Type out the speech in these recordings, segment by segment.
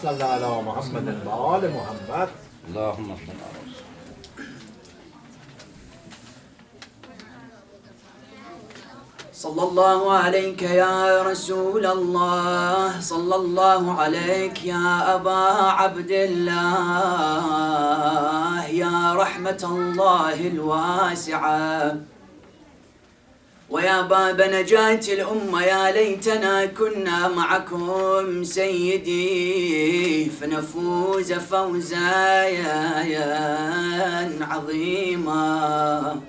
صل على محمد وآل محمد. اللهم صل على صلى الله عليك يا رسول الله، صلى الله عليك يا أبا عبد الله، يا رحمة الله الواسعة ويا باب نجاة الأمة. يا ليتنا كنا معكم سيدي فنفوز فوزا عظيما.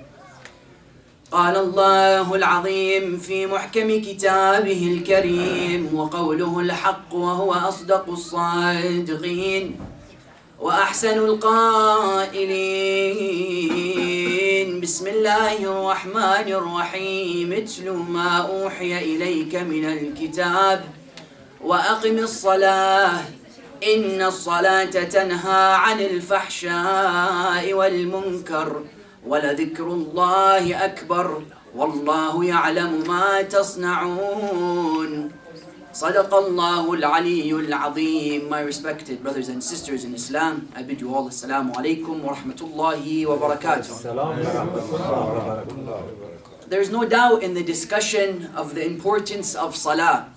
قال الله العظيم في محكم كتابه الكريم وقوله الحق وهو أصدق الصادقين وأحسن القائلين. بسم الله الرحمن الرحيم. اتل ما أوحي إليك من الكتاب وأقم الصلاة إن الصلاة تنهى عن الفحشاء والمنكر ولذكر الله أكبر والله يعلم ما تصنعون. صدق الله العلي العظيم. My respected brothers and sisters in Islam, I bid you all assalamu alaikum wa rahmatullahi wa barakatuh. There is no doubt in the discussion of the importance of salah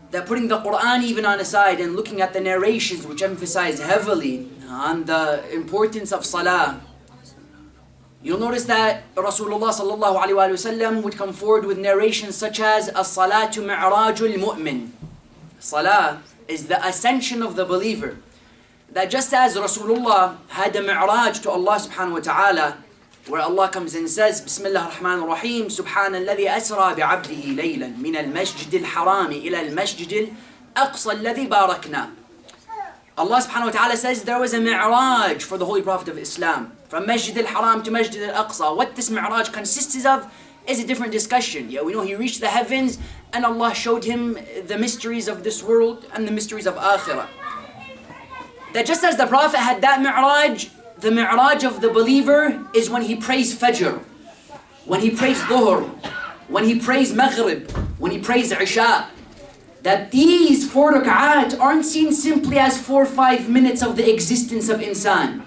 that putting the Quran even on aside and looking at the narrations which emphasize heavily on the importance of salah, you'll notice that Rasulullah sallallahu alaihi wasallam would come forward with narrations such as as-salatu mi'rajul mu'min. Salah is the ascension of the believer. That just as Rasulullah had a mi'raj to Allah subhanahu wa ta'ala, where Allah comes and says, Bismillah ar-Rahman ar-Rahim, Subhana alladhi asra bi'abdihi laylan min al-masjid al-harami ila al-masjid al-aqsa alladhi barakna. Allah subhanahu wa ta'ala says there was a mi'raj for the Holy Prophet of Islam, from Masjid al-Haram to Masjid al-Aqsa. What this mi'raj consists of is a different discussion. Yeah, we know he reached the heavens and Allah showed him the mysteries of this world and the mysteries of Akhirah. That just as the Prophet had that mi'raj, the mi'raj of the believer is when he prays Fajr, when he prays Dhuhr, when he prays Maghrib, when he prays Isha. That these 4 rak'at aren't seen simply as 4 or 5 minutes of the existence of insan.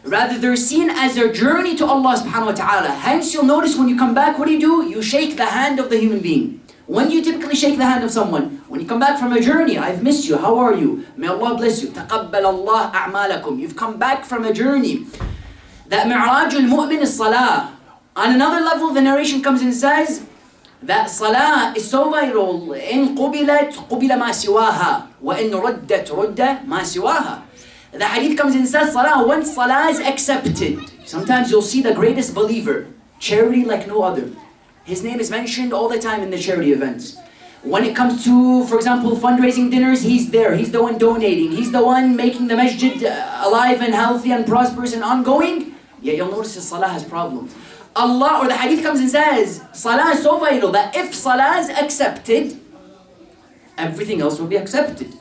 Rather, they're seen as a journey to Allah subhanahu wa ta'ala. Hence, you'll notice when you come back, what do? You shake the hand of the human being. When do you typically shake the hand of someone? When you come back from a journey. I've missed you. How are you? May Allah bless you. تَقَبَّلَ اللَّهُ أَعْمَالَكُمْ. You've come back from a journey. That mi'rajul mu'min is salah. On another level, the narration comes and says that salah is so vital. إِن قُبِلَتْ قُبِلَ مَا سِوَاهَا وَإِن رُدَّتْ رُدَّ مَا سِوَاهَا. The hadith comes and says salah, once salah is accepted, sometimes you'll see the greatest believer, charity like no other. His name is mentioned all the time in the charity events. When it comes to, for example, fundraising dinners, he's there. He's the one donating. He's the one making the masjid alive and healthy and prosperous and ongoing. Yet you'll notice his salah has problems. Allah, or the hadith comes and says, salah is so vital that if salah is accepted, everything else will be accepted.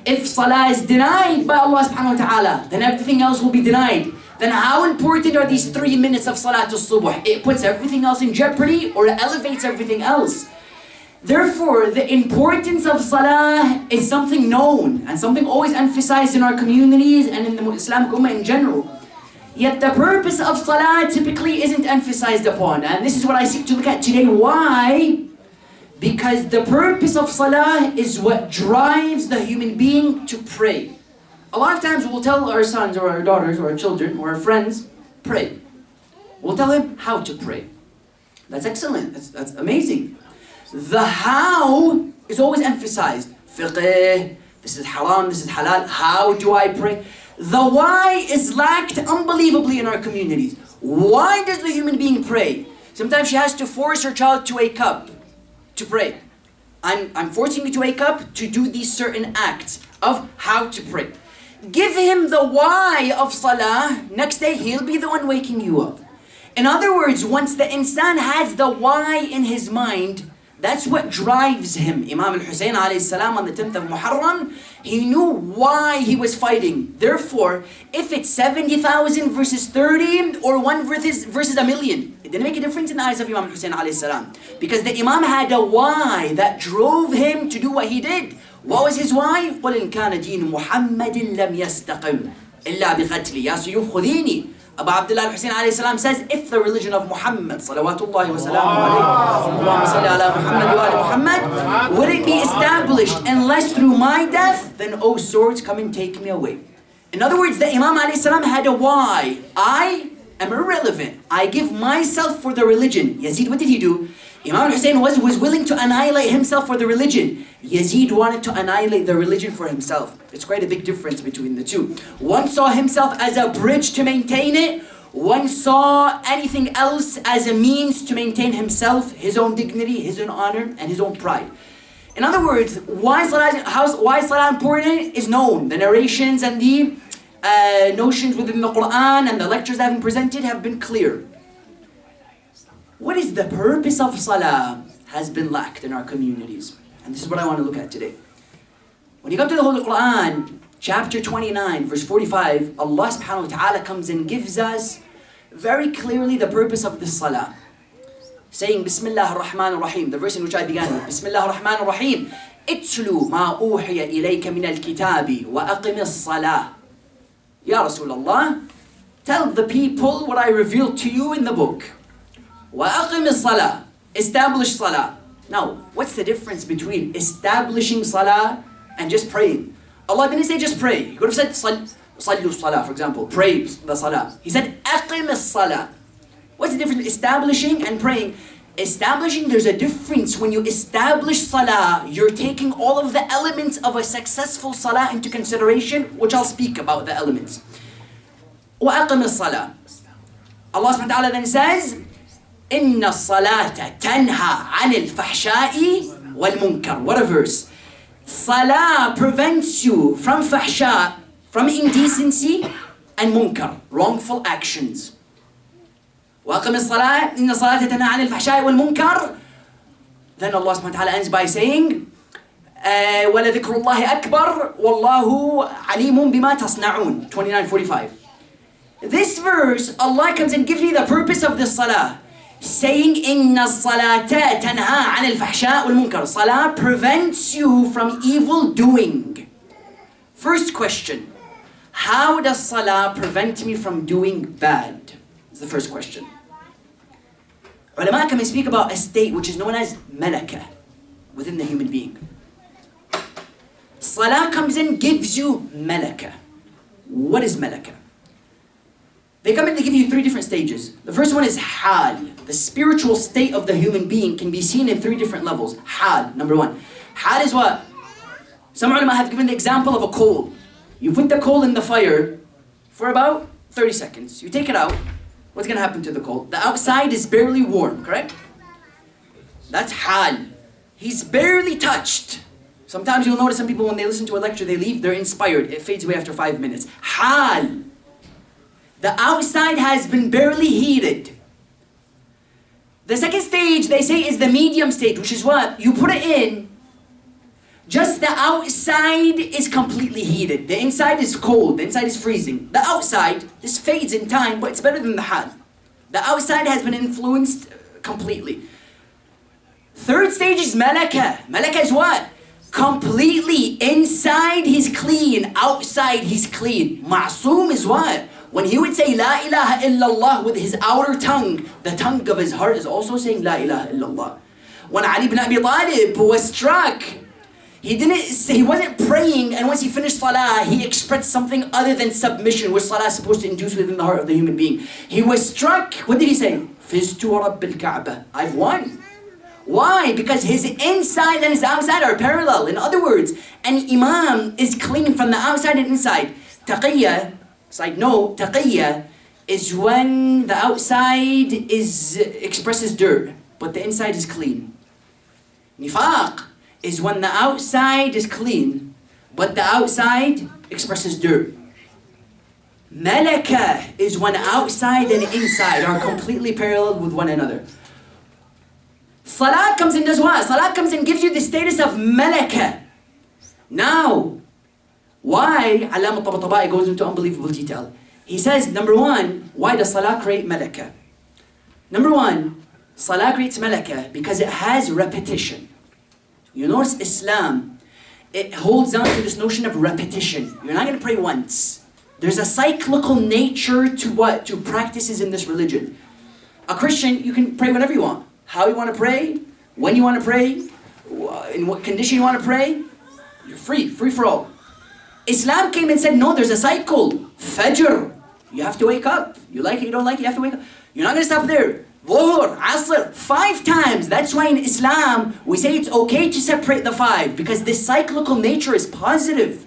If salah is denied by Allah subhanahu wa ta'ala, then everything else will be denied. Then how important are these 3 minutes of salatul subuh? It puts everything else in jeopardy or it elevates everything else. Therefore, the importance of salah is something known and something always emphasized in our communities and in the Islamic Ummah in general. Yet the purpose of salah typically isn't emphasized upon. And this is what I seek to look at today. Why? Because the purpose of salah is what drives the human being to pray. A lot of times we'll tell our sons or our daughters or our children or our friends, pray. We'll tell them how to pray. That's excellent. That's amazing. The how is always emphasized. Fiqh, this is haram, this is halal. How do I pray? The why is lacked unbelievably in our communities. Why does the human being pray? Sometimes she has to force her child to wake up to pray. I'm forcing you to wake up to do these certain acts of how to pray. Give him the why of salah, next day he'll be the one waking you up. In other words, once the insan has the why in his mind, that's what drives him. Imam al-Hussein alayhi salam on the 10th of Muharram, he knew why he was fighting. Therefore, if it's 70,000 versus 30 or 1 versus a million, it didn't make a difference in the eyes of Imam al-Hussein alayhi salam. Because the Imam had a why that drove him to do what he did. What was his why? قُلْ إِنْ كَانَ دِينُ مُحَمَّدٍ لَمْ يَسْتَقِمْ إِلَّا بِقَتْلِ يَا سُيُوفْ خُذِينِي. Abu Abdullah al-Hussein alayhi salam says, if the religion of Muhammad, salawatullahi wa salamu alayhi, Muhammad, wouldn't be established unless through my death, then O swords, come and take me away. In other words, the Imam alayhi salam had a why. I am irrelevant. I give myself for the religion. Yazid, what did he do? Imam Hussein was willing to annihilate himself for the religion. Yazid wanted to annihilate the religion for himself. It's quite a big difference between the two. One saw himself as a bridge to maintain it. One saw anything else as a means to maintain himself, his own dignity, his own honor, and his own pride. In other words, why Salah important is known. The narrations and the notions within the Quran and the lectures that have been presented have been clear. What is the purpose of Salah has been lacked in our communities. And this is what I want to look at today. When you come to the Holy Quran, chapter 29, verse 45, Allah subhanahu wa ta'ala comes and gives us very clearly the purpose of the Salah. Saying, Bismillah ar-Rahman ar-Rahim, the verse in which I began with, Bismillah ar-Rahman ar-Rahim, Itlu ma uhiya ilayka min al-kitabi wa aqim as-salah. Ya Rasulullah, tell the people what I revealed to you in the book. Wa aqim as-salah, establish Salah. Now, what's the difference between establishing Salah and just praying? Allah didn't say just pray. He could have said, Sallu Salah, for example, pray the Salah. He said, Aqim as-Salah. What's the difference between establishing and praying? Establishing, there's a difference. When you establish Salah, you're taking all of the elements of a successful Salah into consideration, which I'll speak about the elements. وَأَقِمِ الصَّلَاةِ. Allah subhanahu wa ta'ala then says, إِنَّ الصَّلَاةَ تَنْهَى عَنِ الْفَحْشَاءِ وَالْمُنْكَرِ. What a verse. Salah prevents you from fahsha, from indecency, and munkar, wrongful actions. وَأَقِمِ الصَّلَاةِ إِنَّ الصَّلَاةَ تَنْهَى عَنِ الْفَحْشَاءِ وَالْمُنْكَرِ. Then Allah subhanahu wa ta'ala ends by saying, وَلَذِكْرُ اللَّهِ أَكْبَرُ وَاللَّهُ عَلِيمٌ بِمَا تَصْنَعُونَ. 29:45. This verse, Allah comes and gives you the purpose of the Salah, saying, إِنَّ الصَّلَاةَ تَنْهَى عَنِ الْفَحْشَاءِ وَالْمُنْكَرِ. Salah prevents you from evil doing. First question, how does Salah prevent me from doing bad? Is the first question. Ulama come and speak about a state which is known as malaka within the human being. Salah comes in, gives you malaka. What is malaka? They come in, they give you three different stages. The first one is hal. The spiritual state of the human being can be seen in three different levels. Hal, number one. Hal is what? Some ulama have given the example of a coal. You put the coal in the fire for about 30 seconds. You take it out. What's going to happen to the coal? The outside is barely warm, correct? That's hal. He's barely touched. Sometimes you'll notice some people when they listen to a lecture, they leave, they're inspired. It fades away after 5 minutes. Hal. The outside has been barely heated. The second stage, they say, is the medium stage, which is what? You put it in, just the outside is completely heated. The inside is cold, the inside is freezing. The outside, this fades in time, but it's better than the hal. The outside has been influenced completely. Third stage is malaka. Malaka is what? Completely inside he's clean, outside he's clean. Ma'soom is what? When he would say La ilaha illallah with his outer tongue, the tongue of his heart is also saying La ilaha illallah. When Ali ibn Abi Talib was struck, he wasn't praying, and once he finished Salah, he expressed something other than submission, which Salah is supposed to induce within the heart of the human being. He was struck, what did he say? Fiztu Rabbil Kaaba. I've won. Why? Because his inside and his outside are parallel. In other words, an imam is clean from the outside and inside. Taqiyya, side note, taqiyya is when the outside expresses dirt, but the inside is clean. Nifaq is when the outside is clean, but the outside expresses dirt. Malaka is when outside and inside are completely parallel with one another. Salah comes and does what? Salah comes and gives you the status of malaka. Now, why? Allama Tabatabai goes into unbelievable detail. He says, number one, why does Salah create malaka? Number one, Salah creates malaka because it has repetition. You notice Islam it holds on to this notion of repetition. You're not going to pray once. There's a cyclical nature to what? To practices in this religion. A Christian, you can pray whenever you want. How you want to pray, when you want to pray, in what condition you want to pray. You're free for all. Islam came and said, no, there's a cycle. Fajr. You have to wake up. You like it, you don't like it, you have to wake up. You're not going to stop there. Dhuhr, Asr, 5 times. That's why in Islam, we say it's okay to separate the 5 because this cyclical nature is positive.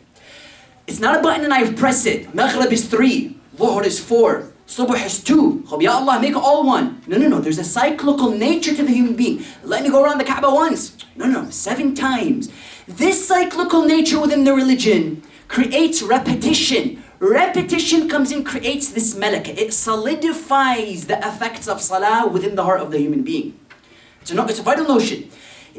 It's not a button and I press it. Maghrib is 3. Dhuhr is 4. Subh is 2. Ya Allah, make it all one. No. There's a cyclical nature to the human being. Let me go around the Kaaba once. No. 7 times. This cyclical nature within the religion creates repetition. Repetition comes and creates this malaka. It solidifies the effects of salah within the heart of the human being. It's a vital notion.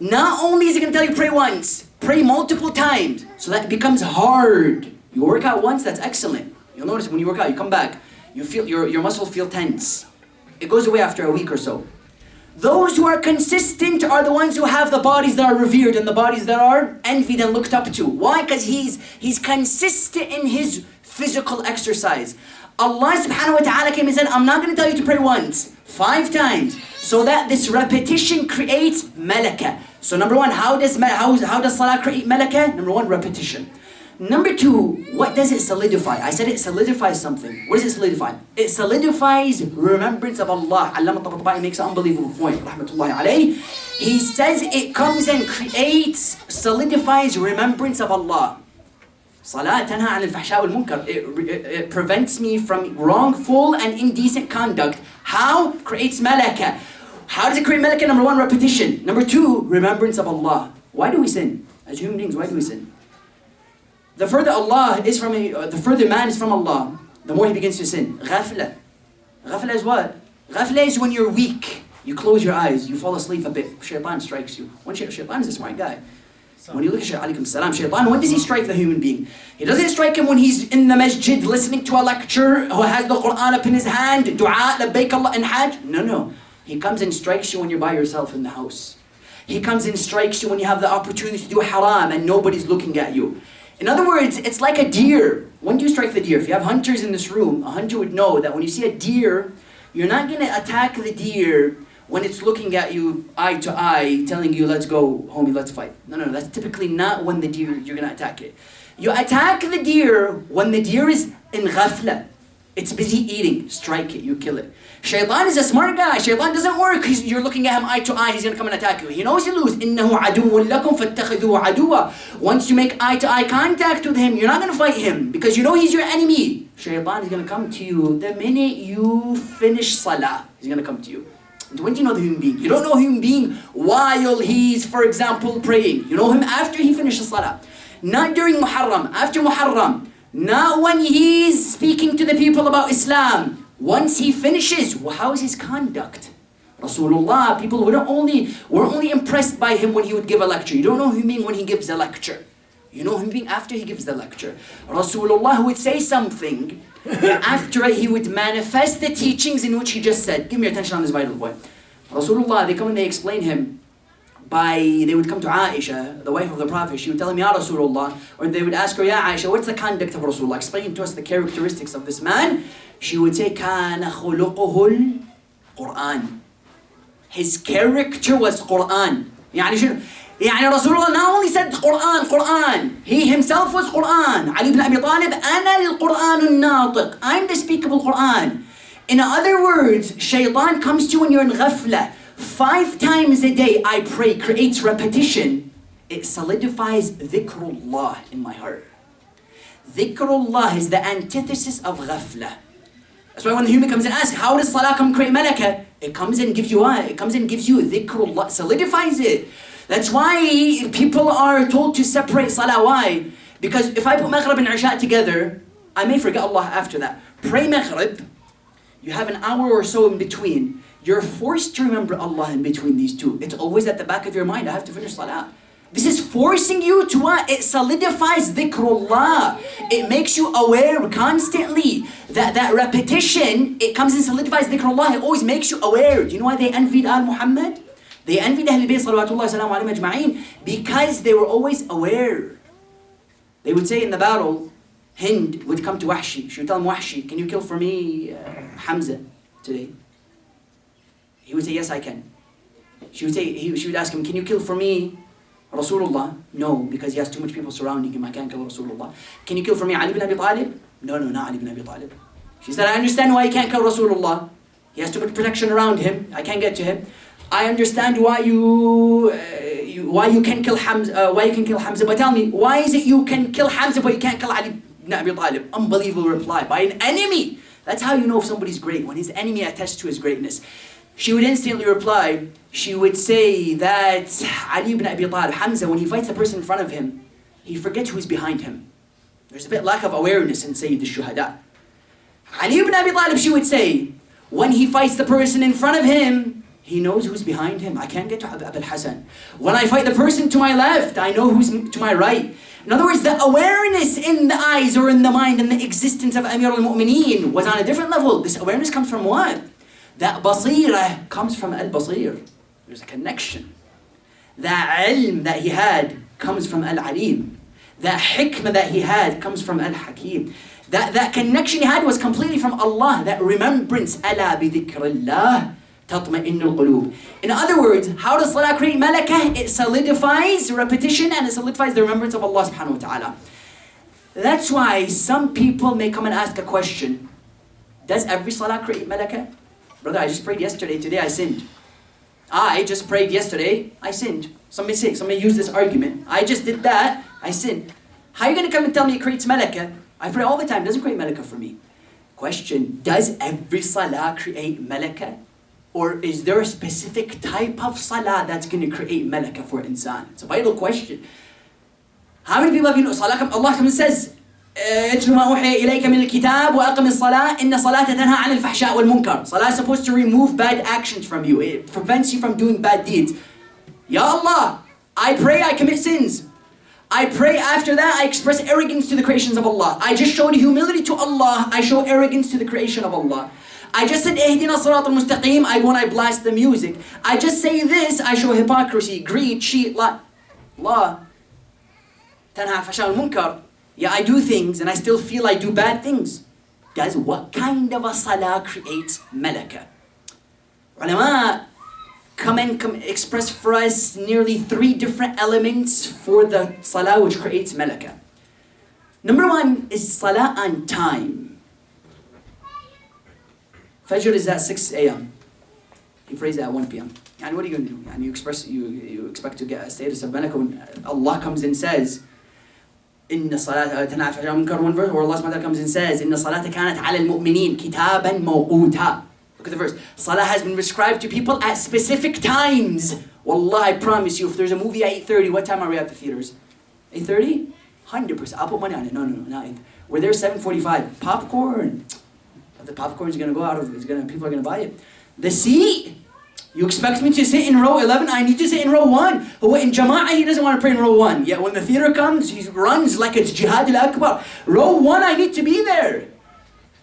Not only is it going to tell you pray once, pray multiple times, so that it becomes hard. You work out once, that's excellent. You'll notice when you work out, you come back, you feel your muscles feel tense. It goes away after a week or so. Those who are consistent are the ones who have the bodies that are revered and the bodies that are envied and looked up to. Why? Because he's consistent in his physical exercise. Allah subhanahu wa ta'ala came and said, I'm not going to tell you to pray once, 5 times, so that this repetition creates malaka. So number 1, how does salah create malaka? Number 1, repetition. Number 2, what does it solidify? I said it solidifies something. What does it solidify? It solidifies remembrance of Allah. Allama Tabatabai makes an unbelievable point, rahmatullahi alayhi. He says it comes and solidifies remembrance of Allah. Salat tanha an al-fahsha wal-munkar. It prevents me from wrongful and indecent conduct. How? Creates malaka. How does it create malaka? Number 1, repetition. Number 2, remembrance of Allah. Why do we sin? As human beings, why do we sin? The further the further man is from Allah, the more he begins to sin. Ghafla. Ghafla is what? Ghafla is when you're weak. You close your eyes, you fall asleep a bit. Shaitan strikes you. Shaitan is a smart guy. When you look at Shaitan, when does he strike the human being? He doesn't strike him when he's in the masjid listening to a lecture, who has the Quran up in his hand, dua, labbaik Allah, and hajj. No. He comes and strikes you when you're by yourself in the house. He comes and strikes you when you have the opportunity to do haram and nobody's looking at you. In other words, it's like a deer. When do you strike the deer? If you have hunters in this room, a hunter would know that when you see a deer, you're not going to attack the deer when it's looking at you eye to eye, telling you, let's go, homie, let's fight. No, that's typically not when the deer, you're going to attack it. You attack the deer when the deer is in ghafla. It's busy eating. Strike it, you kill it. Shaitan is a smart guy. Shaitan doesn't work. You're looking at him eye to eye, he's going to come and attack you. He knows you lose. إِنَّهُ عَدُوٌ لَكُمْ فَاتَّخِذُوهُ عَدُوًا. Once you make eye to eye contact with him, you're not going to fight him because you know he's your enemy. Shaitan is going to come to you the minute you finish salah. He's going to come to you. And when do you know the human being? You don't know the human being while he's, for example, praying. You know him after he finishes salah. Not during Muharram, after Muharram. Not when he's speaking to the people about Islam. Once he finishes, well, how is his conduct? Rasulullah, people were only impressed by him when he would give a lecture. You don't know human being when he gives a lecture. You know human being after he gives the lecture. Rasulullah would say something, and after it he would manifest the teachings in which he just said. Give me your attention on this vital point. Rasulullah, they come and they explain him they would come to Aisha, the wife of the Prophet. She would tell him, Ya Rasulullah, or they would ask her, Ya Aisha, what's the conduct of Rasulullah? Explain to us the characteristics of this man. She would say, كَانَ خُلُقُهُ الْقُرْآنِ. His character was Quran. يعني Rasulullah not only said Quran, he himself was Quran. Ali ibn Abi Talib, أَنَا الْقُرْآنُ النَّاطِقِ. I'm the speakable Quran. In other words, shaitan comes to you when you're in ghafla. 5 times a day I pray, creates repetition. It solidifies dhikrullah in my heart. Dhikrullah is the antithesis of ghafla. That's why when the human comes and asks, how does salah come create malaka? It comes and gives you what? It comes and gives you dhikrullah, solidifies it. That's why people are told to separate salah. Why? Because if I put maghrib and isha together, I may forget Allah after that. Pray maghrib, you have an hour or so in between. You're forced to remember Allah in between these two. It's always at the back of your mind, I have to finish salah. This is forcing you to what? It solidifies dhikrullah. It makes you aware constantly. That repetition, it comes and solidifies dhikrullah. It always makes you aware. Do you know why they envied Muhammad? They envied Ahlul Bayt salawatullah salamu alayhim ajma'in because they were always aware. They would say in the battle, Hind would come to Wahshi. She would tell him, Wahshi, can you kill for me Hamza today? He would say, yes, I can. She would ask him, can you kill for me Rasulullah? No, because he has too much people surrounding him. I can't kill Rasulullah. Can you kill for me Ali bin Abi Talib? No, not Ali bin Abi Talib. She said, I understand why you can't kill Rasulullah. He has too much protection around him. I can't get to him. I understand why you can kill Hamza. Why you can kill Hamza? But tell me, why is it you can kill Hamza but you can't kill Ali bin Abi Talib? Unbelievable reply by an enemy. That's how you know if somebody's great, when his enemy attests to his greatness. She would instantly reply. She would say that Ali ibn Abi Talib, Hamza, when he fights the person in front of him, he forgets who's behind him. There's a bit lack of awareness in Sayyid al-Shuhada. Ali ibn Abi Talib, she would say, when he fights the person in front of him, he knows who's behind him. I can't get to Abu al-Hasan. When I fight the person to my left, I know who's to my right. In other words, the awareness in the eyes or in the mind and the existence of Amir al-Mu'mineen was on a different level. This awareness comes from what? That basira comes from al-basir. There's a connection. That ilm that he had comes from al-alim. That hikmah that he had comes from al-hakim. That connection he had was completely from Allah. That remembrance. Ala bi dhikrillah tatma'innu al-qulub. In other words, how does salah create malakah? It solidifies repetition and it solidifies the remembrance of Allah subhanahu wa ta'ala. That's why some people may come and ask a question. Does every salah create malakah? Brother, I just prayed yesterday, today I sinned. I just prayed yesterday, I sinned. Some may say, some may use this argument. I just did that, I sinned. How are you going to come and tell me it creates malakah? I pray all the time, it doesn't create malakah for me. Question, does every salah create malakah? Or is there a specific type of salah that's going to create malakah for insan? It's a vital question. How many people have you know salah? Allah comes and says, اتل ما أوحي إليك من الكتاب وأقم الصلاة إن الصلاة تنهى عن الفحشاء والمنكر. Salah is supposed to remove bad actions from you. It prevents you from doing bad deeds. Ya Allah, I pray, I commit sins. I pray after that, I express arrogance to the creations of Allah. I just showed humility to Allah. I show arrogance to the creation of Allah. I just said, اهدنا الصراط المستقيم. I go and I blast the music. I just say this, I show hypocrisy, greed, cheat, lie. Allah, تنهى عن الفحشاء والمنكر. Yeah, I do things and I still feel I do bad things. Guys, what kind of a salah creates malakah? Ulama come express for us nearly 3 different elements for the salah which creates malakah. Number 1 is salah on time. Fajr is at 6 a.m. He prays at 1 p.m. And what are you going to do? And you expect to get a status of malakah when Allah comes and says, إن الصلاة تنهى عن الفحشاء والمنكر, one verse where Allah subhanahu wa ta'ala comes and says إن الصلاة كانت على المؤمنين كتابا موقوتا. Look at the verse. Salah has been prescribed to people at specific times. Wallah, I promise you, if there's a movie at 8:30, what time are we at the theaters? 8:30? 100%. I'll put money on it. No, not 8. We're there 7:45. Popcorn. The popcorn's gonna go out of. People are gonna buy it. The seat. You expect me to sit in row 11? I need to sit in row 1. But in Jama'ah, he doesn't want to pray in row 1. Yet when the theater comes, he runs like it's Jihad al-Akbar. Row 1, I need to be there.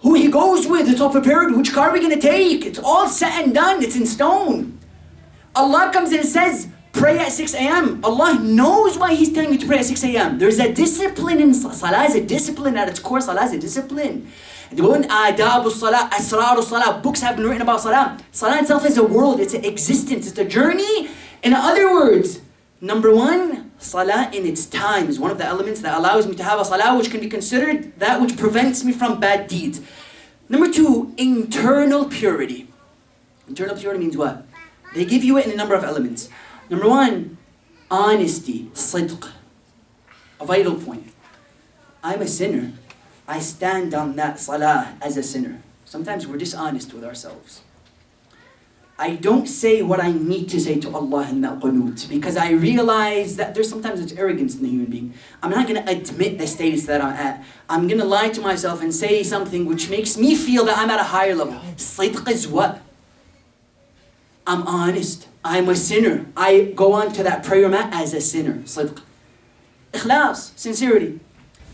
Who he goes with, it's all prepared. Which car are we going to take? It's all set and done. It's in stone. Allah comes and says, pray at 6 a.m. Allah knows why He's telling you to pray at 6 a.m. There's a discipline in Salah. Is a discipline at its core. Salah is a discipline. Adab salah, asrar salah. Books have been written about salah. Salah itself is a world, it's an existence, it's a journey. In other words, number 1, salah in its time is one of the elements that allows me to have a salah which can be considered that which prevents me from bad deeds. Number 2, internal purity. Internal purity means what? They give you it in a number of elements. Number 1, honesty, sidq. A vital point. I'm a sinner. I stand on that salah as a sinner. Sometimes we're dishonest with ourselves. I don't say what I need to say to Allah in that qunut because I realize that there's sometimes it's arrogance in the human being. I'm not going to admit the status that I'm at. I'm going to lie to myself and say something which makes me feel that I'm at a higher level. Sidq is what? I'm honest. I'm a sinner. I go on to that prayer mat as a sinner. Sidq. Ikhlas, sincerity.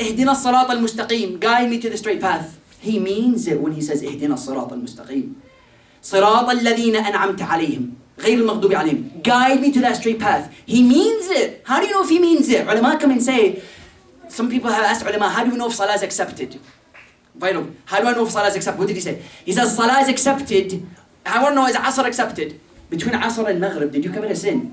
اهدنا الصراط المستقيم. Guide me to the straight path. He means it when he says اهدنا الصراط المستقيم. صراط الذين أنعمت عليهم غير المغضوب عليهم. Guide me to that straight path. He means it. How do you know if he means it? Ulama come and say, some people have asked ulama, how do we know if salah is accepted? Vital. How do I know if salah is accepted? What did he say? He says salah is accepted. I want to know, is asr accepted? Between asr and maghrib, did you commit a sin?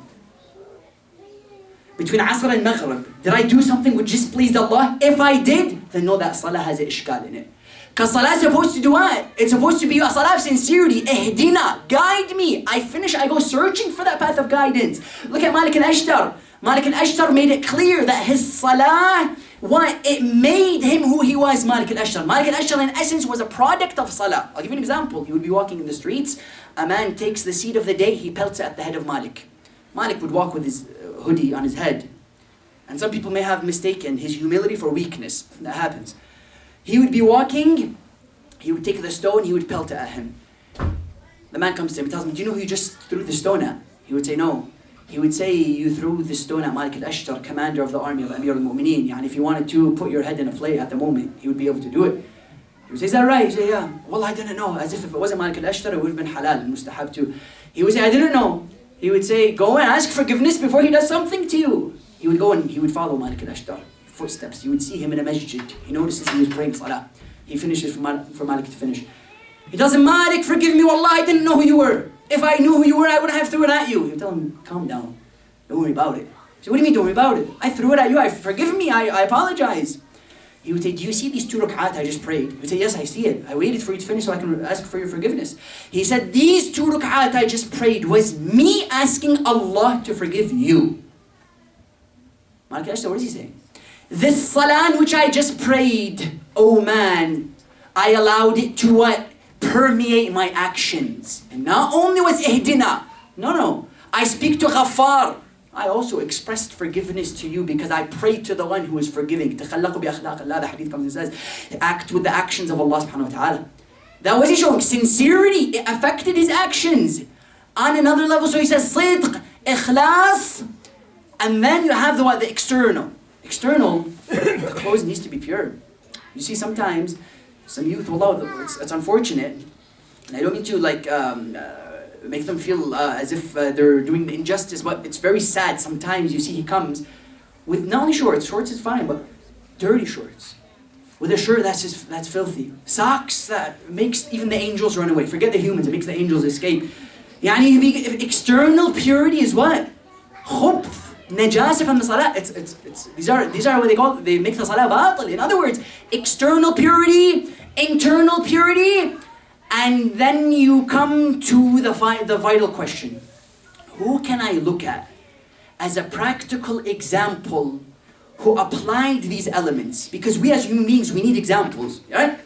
Between asr and maghrib, did I do something which displeased Allah? If I did, then know that salah has an ishkal in it. Because salah is supposed to do what? It's supposed to be a salah of sincerity. Ihdina, guide me. I finish, I go searching for that path of guidance. Look at Malik al-Ashtar. Malik al-Ashtar made it clear that his salah, what? It made him who he was, Malik al-Ashtar. Malik al-Ashtar in essence was a product of salah. I'll give you an example. He would be walking in the streets. A man takes the seed of the day, he pelts it at the head of Malik. Malik would walk with his hoodie on his head. And some people may have mistaken his humility for weakness. That happens. He would be walking, he would take the stone, he would pelt it at him. The man comes to him and tells him, do you know who you just threw the stone at? He would say, no. He would say, you threw the stone at Malik al-Ashtar, commander of the army of Amir al-Mu'mineen. And if you wanted to put your head in a plate at the moment, he would be able to do it. He would say, is that right? He would say, yeah. Well, I didn't know. As if it wasn't Malik al-Ashtar, it would have been halal, mustahab too. He would say, I didn't know. He would say, go and ask forgiveness before he does something to you. He would go and he would follow Malik al-Ashtar. Footsteps. You would see him in a masjid. He notices he was praying salah. He finishes for Malik to finish. He tells him, Malik, forgive me, wallah, I didn't know who you were. If I knew who you were, I wouldn't have threw it at you. He would tell him, calm down. Don't worry about it. He said, what do you mean don't worry about it? I threw it at you. Forgive me. I apologize. He would say, do you see these 2 rak'at I just prayed? He would say, yes, I see it. I waited for you to finish so I can ask for your forgiveness. He said, these 2 rak'at I just prayed was me asking Allah to forgive you. Malik al-Ashtar, what is he saying? This salah which I just prayed, oh man, I allowed it to what? Permeate my actions. And not only was ihdina, no. I speak to Ghaffar. I also expressed forgiveness to you because I prayed to the one who is forgiving. تَخَلَّقُوا بِأَخْلَاقِ اللَّهِ, the hadith comes and says, act with the actions of Allah subhanahu wa ta'ala. That was he showing sincerity. It affected his actions. On another level, so he says, صِدْق, ikhlas, and then you have the external. External, the clothes needs to be pure. You see sometimes, some youth, wallah, it's unfortunate, and I don't mean to make them feel as if they're doing the injustice, but it's very sad. Sometimes you see he comes with not only shorts is fine, but dirty shorts. With a shirt that's filthy. Socks that makes even the angels run away. Forget the humans, it makes the angels escape. Yani external purity is what? Khubth. Najasa from the salah. These are what they call, they make the salah batil. In other words, external purity, internal purity, and then you come to the vital question. Who can I look at as a practical example who applied these elements? Because we as human beings, we need examples, right?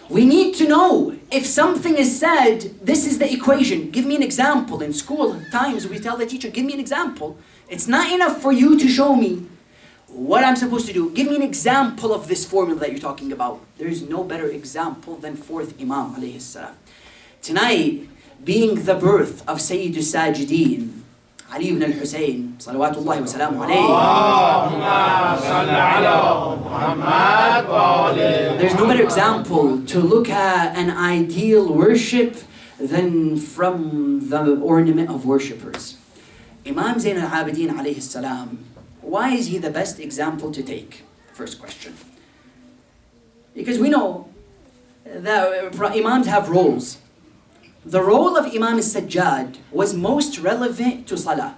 We need to know if something is said, this is the equation. Give me an example. In school times we tell the teacher, give me an example. It's not enough for you to show me what I'm supposed to do. Give me an example of this formula that you're talking about. There is no better example than Fourth Imam alayhi salam. Tonight, being the birth of Sayyid al-Sajideen, Ali ibn al-Husayn, salawatullahi wa salamu alayhi. There's no better example to look at an ideal worship than from the ornament of worshippers. Imam Zain al-Abidin alayhi salam, why is he the best example to take? First question. Because we know that Imams have roles. The role of Imam Sajjad was most relevant to Salah.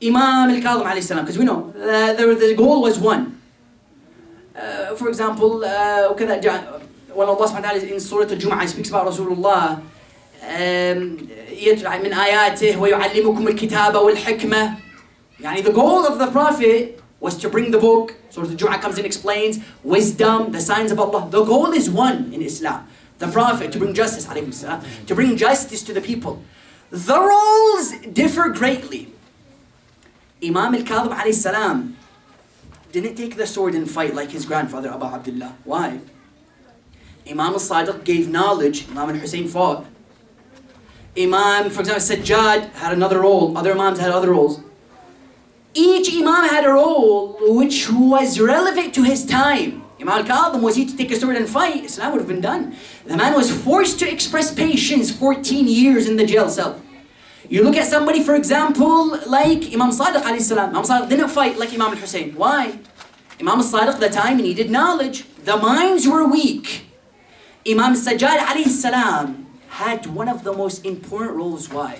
Imam al-Kadhim alayhi salam, because we know the goal was one. For example, when Allah subhanahu wa ta'ala in Surah Al-Jum'ah speaks about Rasulullah, من آياته ويعلمكم الكتاب والحكمة. يعني the goal of the Prophet was to bring the book. Surah Al-Jum'ah comes and explains wisdom, the signs of Allah. The goal is one in Islam. The Prophet, to bring justice, to bring justice to the people. The roles differ greatly. Imam al-Kadhim alayhi salam didn't take the sword and fight like his grandfather Abu Abdullah. Why? Imam al-Sadiq gave knowledge. Imam al-Hussein fought. Imam, for example, Sajjad had another role. Other Imams had other roles. Each Imam had a role which was relevant to his time. Imam al-Kadhim, was he to take a sword and fight? Islam would have been done. The man was forced to express patience 14 years in the jail cell. You look at somebody, for example, like Imam Sadiq alayhi salam. Imam Sadiq didn't fight like Imam al-Hussein. Why? Imam Sadiq the time needed knowledge. The minds were weak. Imam Sajjad alayhi salam had one of the most important roles. Why?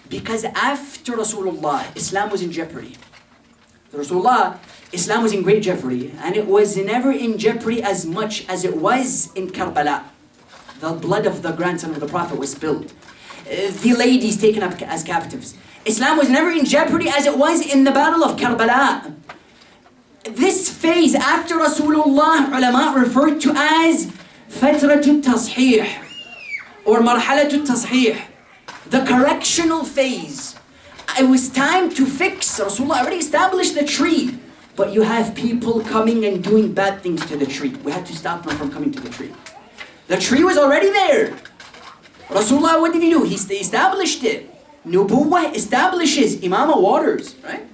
Because after Rasulullah, Islam was in jeopardy. For Rasulullah, Islam was in great jeopardy, and it was never in jeopardy as much as it was in Karbala. The blood of the grandson of the Prophet was spilled. The ladies taken up as captives. Islam was never in jeopardy as it was in the battle of Karbala. This phase after Rasulullah, ulama referred to as Fatratul Tasheeh or Marhalatul Tasheeh, the correctional phase. It was time to fix. Rasulullah already established the tree, but you have people coming and doing bad things to the tree. We had to stop them from coming to the tree. The tree was already there. Rasulullah, what did he do? He established it. Nubuwwah establishes, Imama waters, right?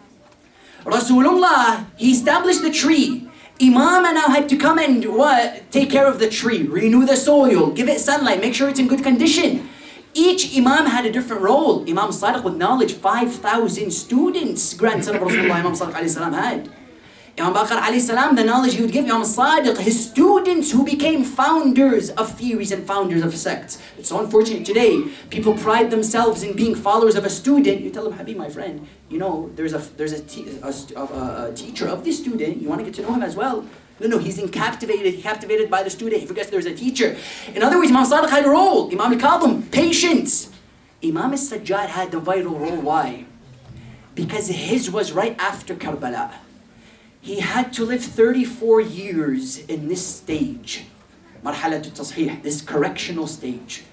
Rasulullah, he established the tree. Imam now had to come and what? Take care of the tree, renew the soil, give it sunlight, make sure it's in good condition. Each Imam had a different role. Imam Sadiq with knowledge, 5,000 students, grandson of Rasulullah, Imam Sadiq alayhi salam had. Imam Baqir alayhi salam, the knowledge he would give Imam Sadiq, his students who became founders of theories and founders of sects. It's so unfortunate today, people pride themselves in being followers of a student. You tell them, Habib, my friend, you know, there's a teacher of this student, you want to get to know him as well. No, he's captivated by the student. He forgets there's a teacher. In other words, Imam Sadiq had a role. Imam al-Kadhim, patience. Imam Sajjad had a vital role. Why? Because his was right after Karbala. He had to live 34 years in this stage. Marhalatul Tasheeh, this correctional stage.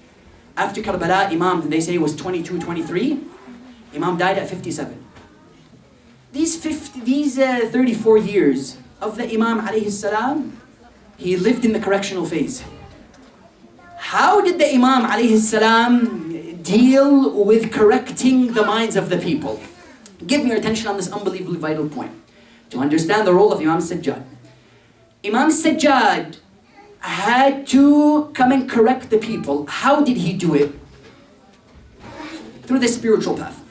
After Karbala, Imam, they say, was 22, 23. Imam died at 57. These 34 years of the Imam alayhi salam, he lived in the correctional phase. How did the Imam alayhi salam deal with correcting the minds of the people? Give me your attention on this unbelievably vital point. To understand the role of Imam Sajjad. Imam Sajjad had to come and correct the people. How did he do it? Through the spiritual path.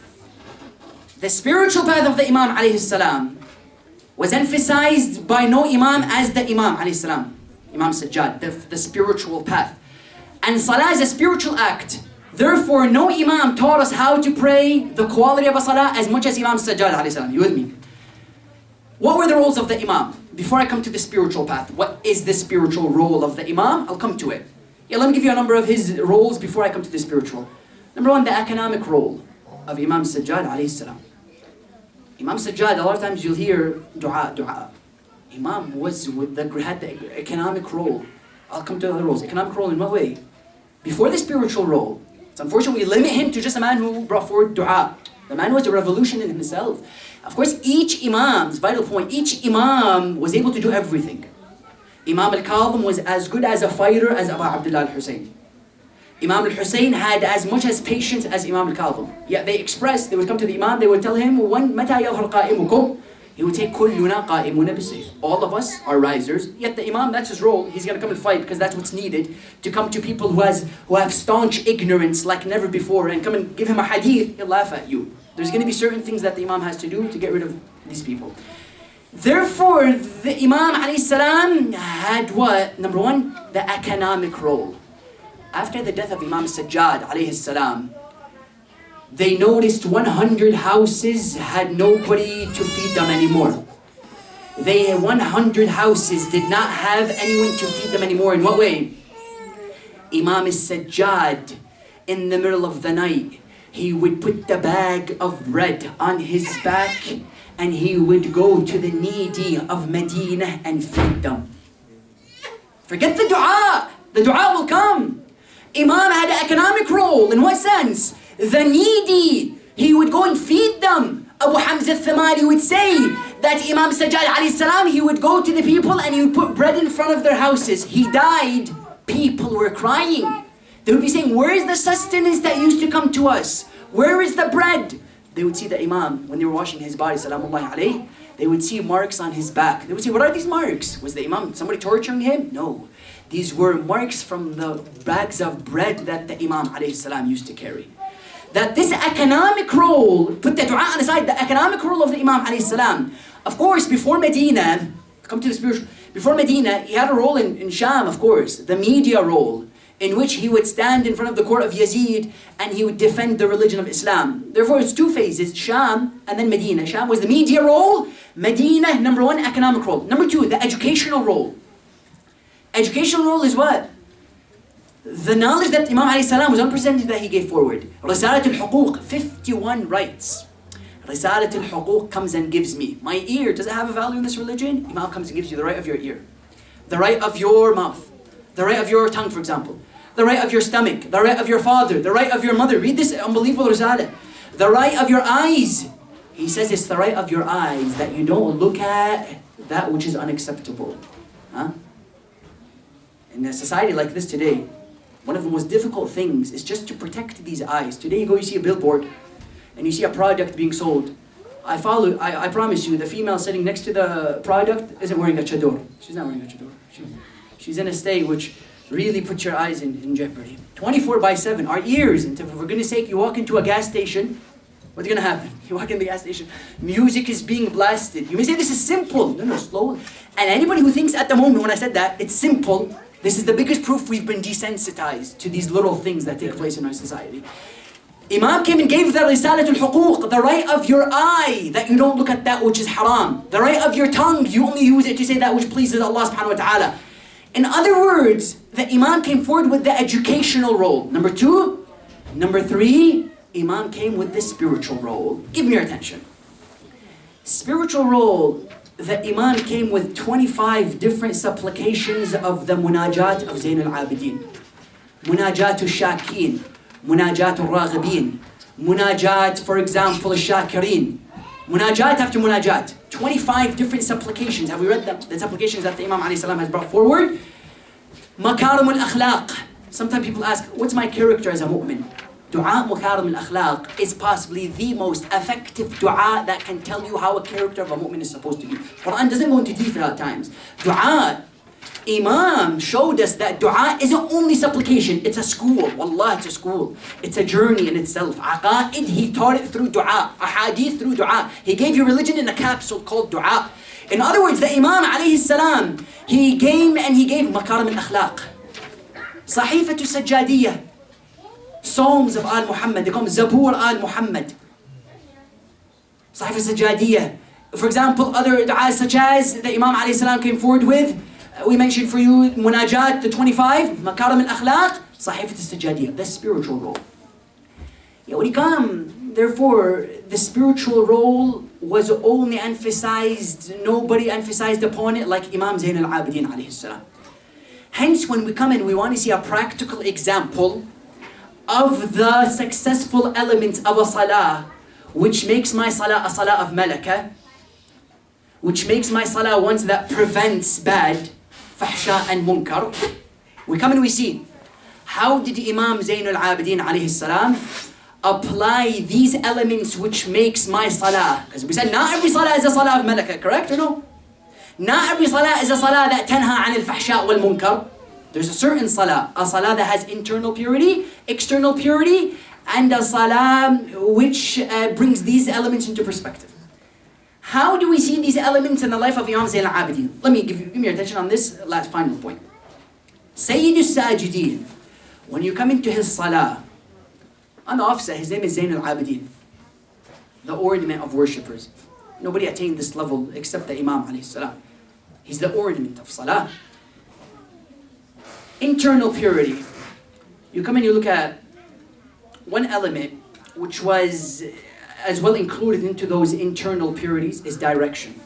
The spiritual path of the Imam alayhi salam was emphasized by no Imam as the Imam alayhi salam. Imam Sajjad, the spiritual path. And Salah is a spiritual act. Therefore, no Imam taught us how to pray, the quality of a Salah, as much as Imam Sajjad alayhi salam. You with me? What were the roles of the Imam? Before I come to the spiritual path, what is the spiritual role of the Imam? I'll come to it. Yeah, let me give you a number of his roles before I come to the spiritual. Number one, the economic role of Imam Sajjad alayhi salam. Imam Sajjad, a lot of times you'll hear dua. Imam had the economic role. I'll come to the other roles. Economic role in what way? Before the spiritual role, it's unfortunate we limit him to just a man who brought forward dua. The man was a revolution in himself. Of course, each Imam's vital point, each Imam was able to do everything. Imam al-Kadhim was as good as a fighter as Abu Abdullah al-Hussein. Imam al-Hussein had as much as patience as Imam al-Kadhim. Yet they would come to the Imam, they would tell him, مَتَى يَظْهَرْ قَائِمُكُمْ? He would say, كُلُّنَا قَائِمُونَ بِالسَّيْفِ. All of us are risers. Yet the Imam, that's his role. He's going to come and fight because that's what's needed. To come to people who have staunch ignorance like never before and come and give him a hadith, he'll laugh at you. There's going to be certain things that the Imam has to do to get rid of these people. Therefore, the Imam alayhi salam had what? Number one, the economic role. After the death of Imam Sajjad alayhi salam, they noticed 100 houses had nobody to feed them anymore. 100 houses did not have anyone to feed them anymore. In what way? Imam Sajjad, in the middle of the night, he would put the bag of bread on his back and he would go to the needy of Medina and feed them. Forget the dua. The dua will come. Imam had an economic role. In what sense? The needy, he would go and feed them. Abu Hamza al-Thamari would say that Imam Sajjad alayhi salam, he would go to the people and he would put bread in front of their houses. He died, people were crying. They would be saying, where is the sustenance that used to come to us? Where is the bread? They would see the Imam, when they were washing his body, salamullahi alayhi, they would see marks on his back. They would say, what are these marks? Was the Imam, somebody torturing him? No. These were marks from the bags of bread that the Imam alayhi salam used to carry. That this economic role, put the dua on the side, the economic role of the Imam alayhi salam, Of course, before Medina, come to the spiritual, before Medina, he had a role in Sham, of course, the media role, in which he would stand in front of the court of Yazid and he would defend the religion of Islam. Therefore, it's two phases, Sham and then Medina. Sham was the media role, Medina, number one, economic role. Number two, the educational role. Educational role is what? The knowledge that Imam alayhi salam was unprecedented that he gave forward. Risalat al-Huquq, 51 rights. Risalat al-Huquq comes and gives me. My ear, does it have a value in this religion? Imam comes and gives you the right of your ear. The right of your mouth. The right of your tongue, for example. The right of your stomach. The right of your father. The right of your mother. Read this unbelievable Risalah. The right of your eyes. He says it's the right of your eyes that you don't look at that which is unacceptable. Huh? In a society like this today, one of the most difficult things is just to protect these eyes. Today you go, you see a billboard, and you see a product being sold. I promise you, the female sitting next to the product isn't wearing a chador. She's not wearing a chador. She's in a state which really puts your eyes in jeopardy. 24/7, our ears, and for goodness sake, you walk into a gas station, what's going to happen? You walk in the gas station, music is being blasted. You may say this is simple. No, slow. And anybody who thinks at the moment when I said that, it's simple, this is the biggest proof we've been desensitized to these little things that take place in our society. Imam came and gave the Risalat al-Huquq, the right of your eye, that you don't look at that which is haram. The right of your tongue, you only use it to say that which pleases Allah subhanahu wa ta'ala. In other words, the Imam came forward with the educational role. Number two. Number three, Imam came with the spiritual role. Give me your attention. Spiritual role, the Imam came with 25 different supplications of the munajat of Zayn al-Abidin. Munajat al-Shakin, munajat al-Raghibin, munajat, for example, al-Shakirin. Munajat after munajat. 25 different supplications. Have we read the supplications that the Imam alayhi salam has brought forward? Makarim al-Akhlaq. Sometimes people ask, what's my character as a mu'min? Dua Makarim al-Akhlaq is possibly the most effective dua that can tell you how a character of a mu'min is supposed to be. Quran doesn't go into detail at times. Dua, Imam showed us that dua isn't only supplication, it's a school. Wallah, it's a school. It's a journey in itself. Aqa'id, he taught it through dua. Ahadith through dua. He gave you religion in a capsule called dua. In other words, the Imam alayhi salam, he came and he gave Makarim al-Akhlaq. Sahifatu Sajjadiyah. Psalms of Al-Muhammad, they call them Zabur Al-Muhammad. Sahifatu Sajjadiyah. For example, other du'as such as the Imam alayhi salam came forward with, we mentioned for you Munajat, the 25, Makarim al-Akhlaq, Sahifat al-Sajjadiyah, the spiritual role. Yeah, when you come, therefore, the spiritual role was only emphasized, nobody emphasized upon it like Imam Zayn al-Abidin alayhi salam. Hence, when we come in, we want to see a practical example of the successful elements of a salah, which makes my salah a salah of malaka, which makes my salah one that prevents bad, fahsha and munkar. We come and we see, how did Imam Zayn al-Abidin alayhi salam apply these elements which makes my salah? Because we said not every salah is a salah of malaka, correct or no? Not every salah is a salah that tanha an al-fahsha wal munkar. There's a certain salah, a salah that has internal purity, external purity, and a salah which brings these elements into perspective. How do we see these elements in the life of Imam Zayn al-Abidin? Let me give me your attention on this last final point. Sayyid al-Sajidin, when you come into his salah, on the offset, his name is Zayn al-Abidin, the ornament of worshippers. Nobody attained this level except the Imam alayhi salam. He's the ornament of salah. Internal purity. You come and you look at one element which was as well included into those internal purities is direction.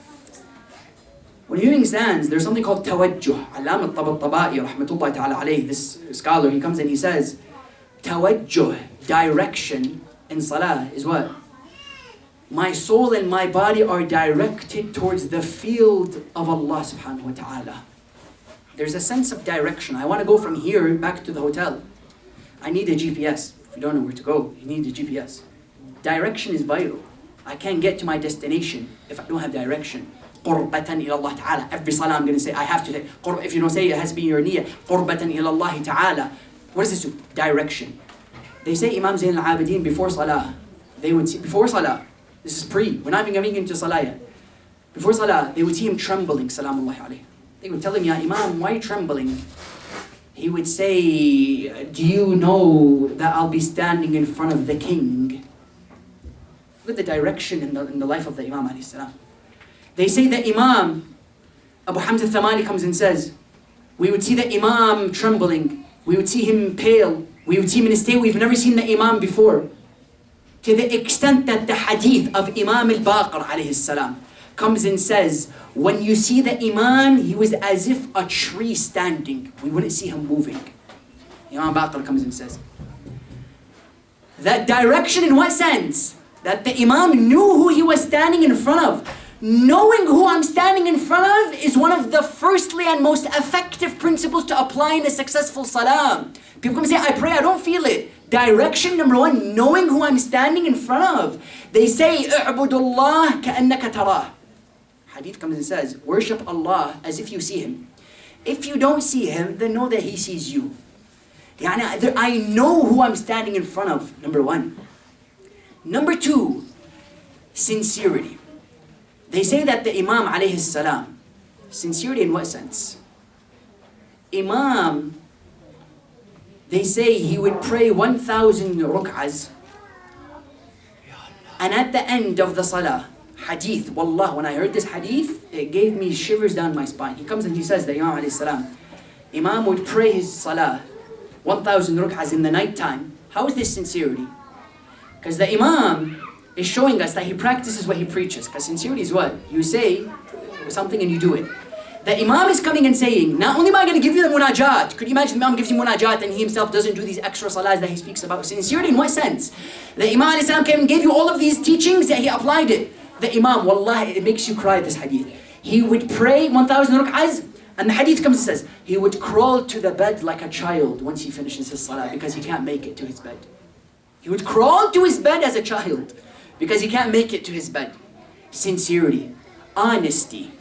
When viewing stands, there's something called tawajjuh. Alam al-Tabatabai, rahmatullahi ta'ala alayhi, this scholar, he comes and he says, tawajjuh, direction in salah is what? My soul and my body are directed towards the field of Allah subhanahu wa ta'ala. There's a sense of direction. I want to go from here back to the hotel. I need a GPS. If you don't know where to go, you need a GPS. Direction is vital. I can't get to my destination if I don't have direction. قُرْبَةً إِلَى اللَّهِ تَعَالَى. Every salah I'm going to say, I have to say, if you don't say it, has to be your niyyah. قُرْبَةً إِلَى اللَّهِ تَعَالَى. What does this do? Direction. They say Imam Zayn al-Abidin before salah, they would say, before salah, this is pre, we're not even getting into salah yet. before Salah, they would see him trembling, salamullahi alayhi. They would tell him, Ya Imam, why are you trembling? He would say, do you know that I'll be standing in front of the king? Look at the direction in the life of the Imam alayhi salam. They say that Imam, Abu Hamza Thamani comes and says, we would see the Imam trembling, we would see him pale, we would see him in a state we've never seen the Imam before. To the extent that the hadith of Imam al-Baqir alayhi salam comes and says, when you see the Imam, he was as if a tree standing. We wouldn't see him moving. Imam Baqir comes and says. That direction in what sense? That the Imam knew who he was standing in front of. Knowing who I'm standing in front of is one of the firstly and most effective principles to apply in a successful salah. People come and say, I pray, I don't feel it. Direction number one, knowing who I'm standing in front of. They say, اعبد الله كأنك تراه. Hadith comes and says, worship Allah as if you see Him. If you don't see Him, then know that He sees you. I know who I'm standing in front of, number one. Number two, sincerity. They say that the Imam alayhi salam, sincerity in what sense? Imam, they say he would pray 1,000 ruk'ahs, and at the end of the salah, hadith, wallah, when I heard this hadith, it gave me shivers down my spine. He comes and he says, the Imam alayhi salam, Imam would pray his salah, 1,000 ruk'ahs in the night time. How is this sincerity? Because the Imam is showing us that he practices what he preaches. Because sincerity is what? You say something and you do it. The Imam is coming and saying, not only am I going to give you the munajat, could you imagine the Imam gives you munajat and he himself doesn't do these extra salahs that he speaks about? Sincerity in what sense? The Imam ﷺ came and gave you all of these teachings that he applied it. The Imam, wallahi, it makes you cry, this hadith. He would pray 1,000 ruk'ahs, and the hadith comes and says, he would crawl to the bed like a child once he finishes his salah because he can't make it to his bed. He would crawl to his bed as a child because he can't make it to his bed. Sincerity, honesty.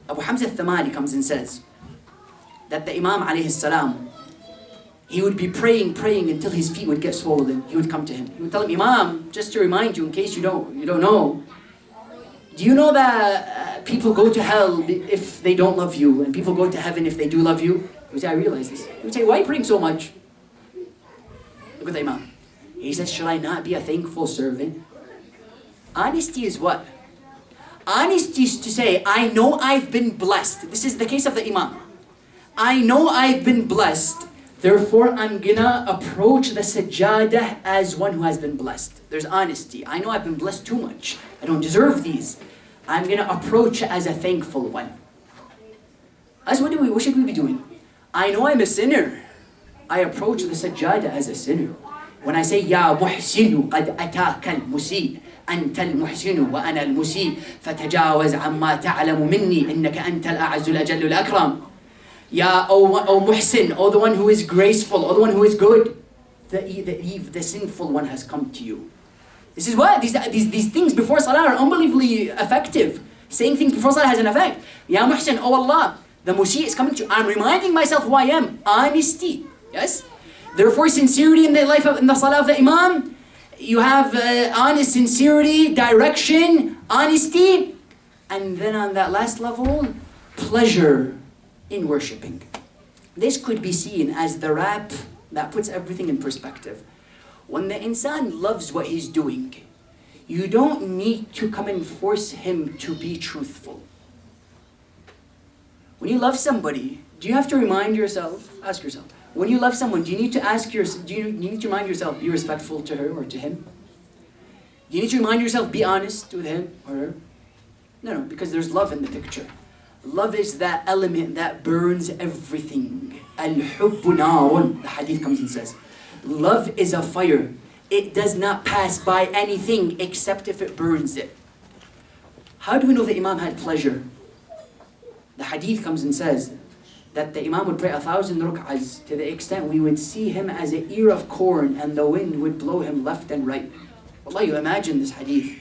Abu Hamza al-Thamani comes and says that the Imam alayhi salam, he would be praying until his feet would get swollen. He would come to him. He would tell him, Imam, just to remind you in case you don't know, do you know that people go to hell if they don't love you, and people go to heaven if they do love you? He would say, I realize this. He would say, why are you praying so much? Look at the Imam. He says, shall I not be a thankful servant? Honesty is what? Honesty is to say, I know I've been blessed. This is the case of the Imam. I know I've been blessed. Therefore, I'm gonna approach the sajjadah as one who has been blessed. There's honesty. I know I've been blessed too much. I don't deserve these. I'm gonna approach it as a thankful one. As what should we be doing? I know I'm a sinner. I approach the sajjadah as a sinner. When I say, Ya muhsinu qad ataka al-musi, anta al-muhsinu wa ana al-musi, fatajawaz amma ta'lamu minni, innaka anta al-a'azzu al-ajallu al-akram. Ya, O Muhsin, O the one who is graceful, O the one who is good, the sinful one has come to you. This is what? These things before Salah are unbelievably effective. Saying things before Salah has an effect. Ya Muhsin, O Allah, the Musi is coming to you. I'm reminding myself who I am. Honesty. Yes? Therefore, sincerity in the life in the Salah of the Imam, you have honest sincerity, direction, honesty, and then on that last level, pleasure in worshipping. This could be seen as the wrap that puts everything in perspective. When the insan loves what he's doing, you don't need to come and force him to be truthful. When you love somebody, do you have to remind yourself, ask yourself, when you love someone, do you need to remind yourself, be respectful to her or to him? Do you need to remind yourself, be honest with him or her? No, because there's love in the picture. Love is that element that burns everything. Al-hubbu narun, the hadith comes and says. Love is a fire. It does not pass by anything except if it burns it. How do we know the Imam had pleasure? The hadith comes and says that the Imam would pray 1,000 ruk'ahs to the extent we would see him as an ear of corn and the wind would blow him left and right. Wallah, you imagine this hadith.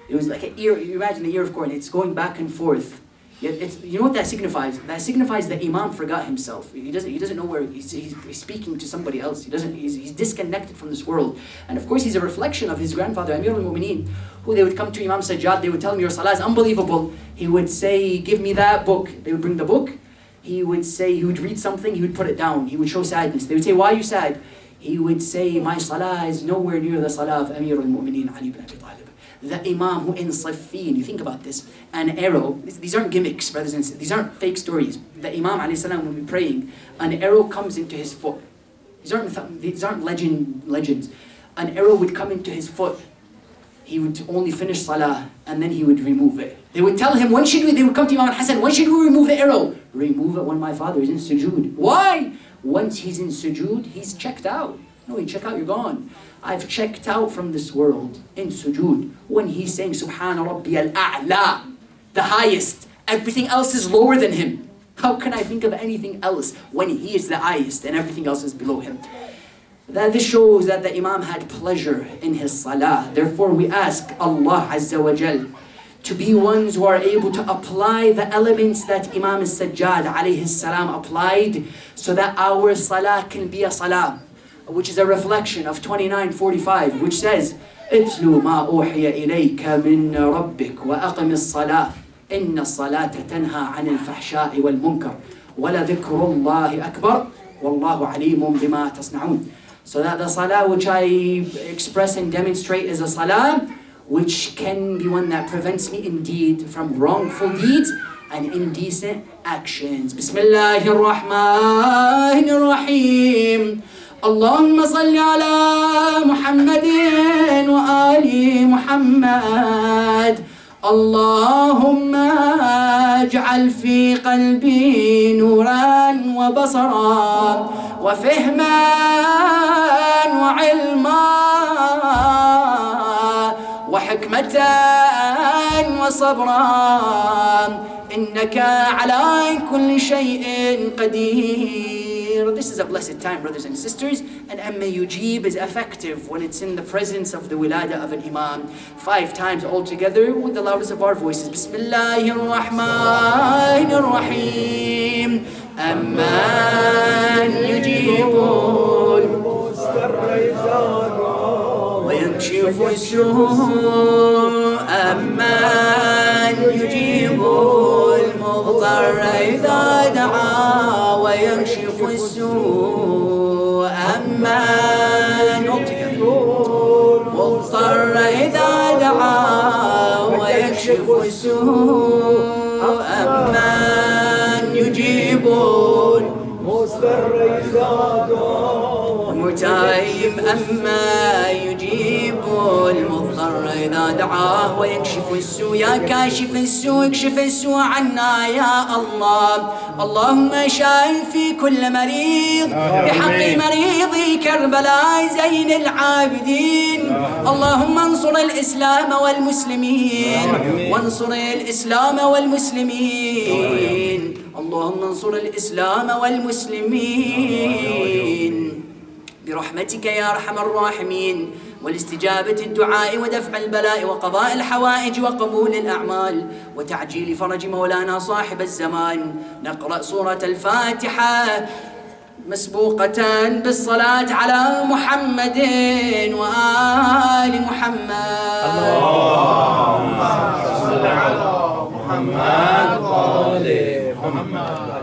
It was like an ear, you imagine the ear of corn, it's going back and forth. You know what that signifies? That signifies that Imam forgot himself. He doesn't know where he's speaking to somebody else. He's disconnected from this world. And of course he's a reflection of his grandfather, Amir al-Mu'mineen, who they would come to Imam Sajjad, they would tell him, your salah is unbelievable. He would say, give me that book. They would bring the book. He would read something, he would put it down. He would show sadness. They would say, why are you sad? He would say, my salah is nowhere near the salah of Amir al-Mu'mineen, Ali ibn Abi Talib. The Imam who in Siffin, you think about this, an arrow, these aren't gimmicks, brothers and sisters, these aren't fake stories. The Imam alayhi salam will be praying, an arrow comes into his foot. These aren't legends. An arrow would come into his foot. He would only finish salah and then he would remove it. They would tell him, they would come to Imam Hassan, when should we remove the arrow? Remove it when my father is in sujood. Why? Once he's in sujood, he's checked out. No, you check out, you're gone. I've checked out from this world in sujood. When he's saying, Subhana Rabbi al-A'la, the highest. Everything else is lower than him. How can I think of anything else when he is the highest and everything else is below him? This shows that the Imam had pleasure in his salah. Therefore we ask Allah Azza wa Jal to be ones who are able to apply the elements that Imam Sajjad alayhi salam applied, so that our salah can be a salah which is a reflection of 29:45, which says, "Itlu ma uhiya ilayka min rabbik wa aqim as-salah. Inna as-salata tanha 'anil fahsha'i wal munkar. Wa la dhikrullahi akbar. Wallahu 'alimun bima tasna'un." So that the salah which I express and demonstrate is a salah which can be one that prevents me indeed from wrongful deeds and indecent actions. Bismillahir Rahmanir Rahim. اللهم صل على محمد وآل محمد. اللهم اجعل في قلبي نورا وبصرا وفهما وعلما وحكمة وصبرا إنك على كل شيء قدير. This is a blessed time, brothers and sisters, and Amma Yujib is effective when it's in the presence of the wilada of an Imam. 5 times altogether with the loudest of our voices. Bismillahir Rahmanir Rahim. Amman yujibul wa yakshifu as-su'. Amman yujibul mudtarra idha da'a wa yakshifu as-su'. Amman مضطر إذا دعا ويكشف السوء. أمن يجيب المضطر إذا دعا. One more time. أما يجيب المضطر إذا دعاه ويكشف السوء. يا كاشف السوء اكشف السوء عنا يا الله. اللهم شافي كل مريض بحق مريض كربلاء زين العابدين. اللهم انصر الإسلام والمسلمين وانصر الإسلام والمسلمين. اللهم انصر الإسلام والمسلمين برحمتك يا أرحم الراحمين، والاستجابة الدعاء ودفع البلاء وقضاء الحوائج وقبول الأعمال وتعجيل فرج مولانا صاحب الزمان. نقرأ سورة الفاتحة مسبوقة بالصلاة على محمد وآل محمد. اللهم صل على محمد وآل محمد.